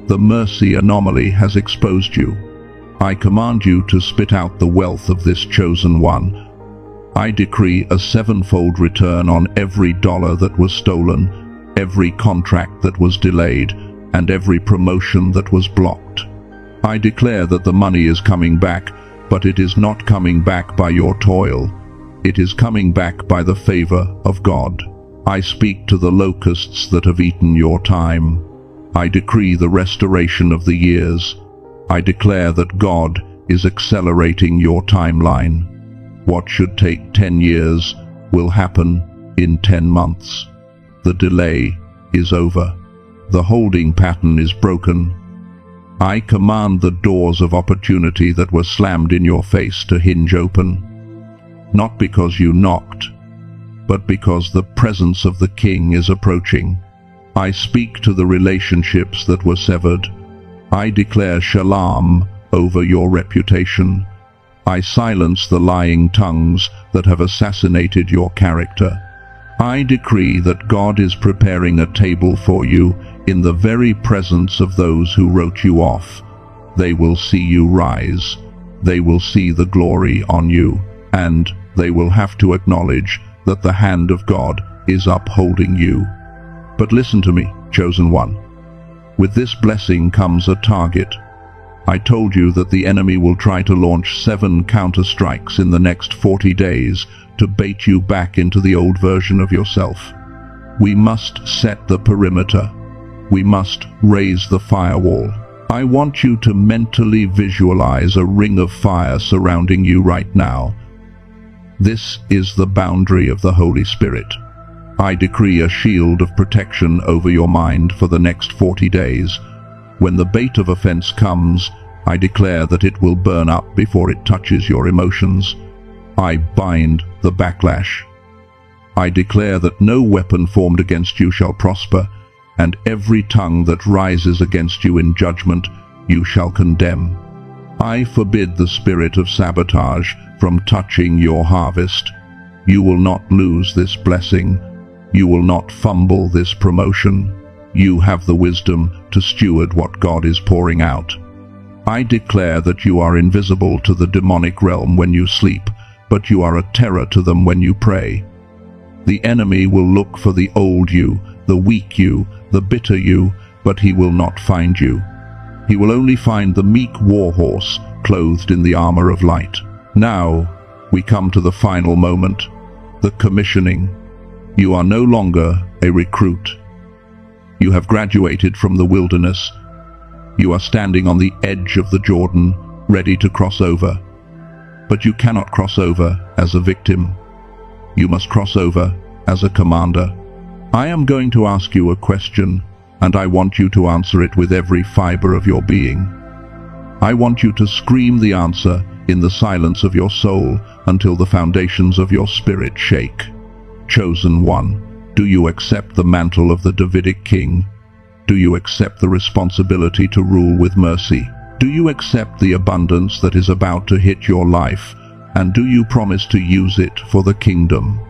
The mercy anomaly has exposed you. I command you to spit out the wealth of this chosen one. I decree a 7-fold return on every dollar that was stolen, every contract that was delayed, and every promotion that was blocked. I declare that the money is coming back, but it is not coming back by your toil. It is coming back by the favor of God. I speak to the locusts that have eaten your time. I decree the restoration of the years. I declare that God is accelerating your timeline. What should take 10 years will happen in 10 months. The delay is over. The holding pattern is broken. I command the doors of opportunity that were slammed in your face to hinge open. Not because you knocked, but because the presence of the King is approaching. I speak to the relationships that were severed. I declare shalom over your reputation. I silence the lying tongues that have assassinated your character. I decree that God is preparing a table for you in the very presence of those who wrote you off. They will see you rise. They will see the glory on you, and they will have to acknowledge that the hand of God is upholding you. But listen to me, chosen one. With this blessing comes a target. I told you that the enemy will try to launch 7 counter-strikes in the next 40 days to bait you back into the old version of yourself. We must set the perimeter. We must raise the firewall. I want you to mentally visualize a ring of fire surrounding you right now. This is the boundary of the Holy Spirit. I decree a shield of protection over your mind for the next 40 days. When the bait of offense comes, I declare that it will burn up before it touches your emotions. I bind the backlash. I declare that no weapon formed against you shall prosper, and every tongue that rises against you in judgment you shall condemn. I forbid the spirit of sabotage from touching your harvest. You will not lose this blessing. You will not fumble this promotion. You have the wisdom to steward what God is pouring out. I declare that you are invisible to the demonic realm when you sleep, but you are a terror to them when you pray. The enemy will look for the old you, the weak you, the bitter you, but he will not find you. He will only find the meek warhorse clothed in the armor of light. Now, we come to the final moment, the commissioning. You are no longer a recruit. You have graduated from the wilderness. You are standing on the edge of the Jordan, ready to cross over. But you cannot cross over as a victim. You must cross over as a commander. I am going to ask you a question, and I want you to answer it with every fiber of your being. I want you to scream the answer in the silence of your soul until the foundations of your spirit shake. Chosen one, do you accept the mantle of the Davidic king? Do you accept the responsibility to rule with mercy? Do you accept the abundance that is about to hit your life? And do you promise to use it for the kingdom?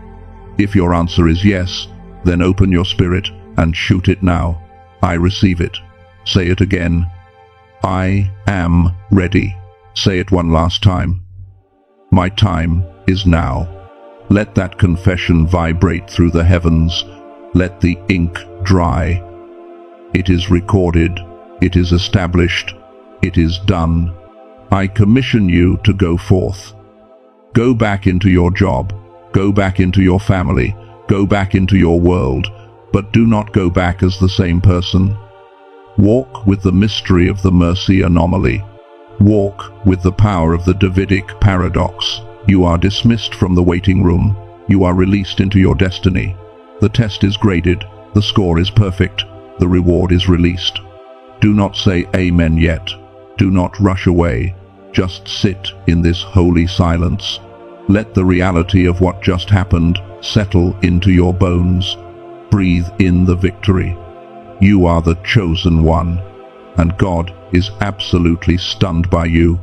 If your answer is yes, then open your spirit and shoot it now. I receive it. Say it again. I am ready. Say it one last time. My time is now. Let that confession vibrate through the heavens. Let the ink dry. It is recorded. It is established. It is done. I commission you to go forth. Go back into your job. Go back into your family. Go back into your world. But do not go back as the same person. Walk with the mystery of the mercy anomaly. Walk with the power of the Davidic paradox. You are dismissed from the waiting room. You are released into your destiny. The test is graded. The score is perfect. The reward is released. Do not say amen yet. Do not rush away. Just sit in this holy silence. Let the reality of what just happened settle into your bones. Breathe in the victory. You are the chosen one, and God is absolutely stunned by you.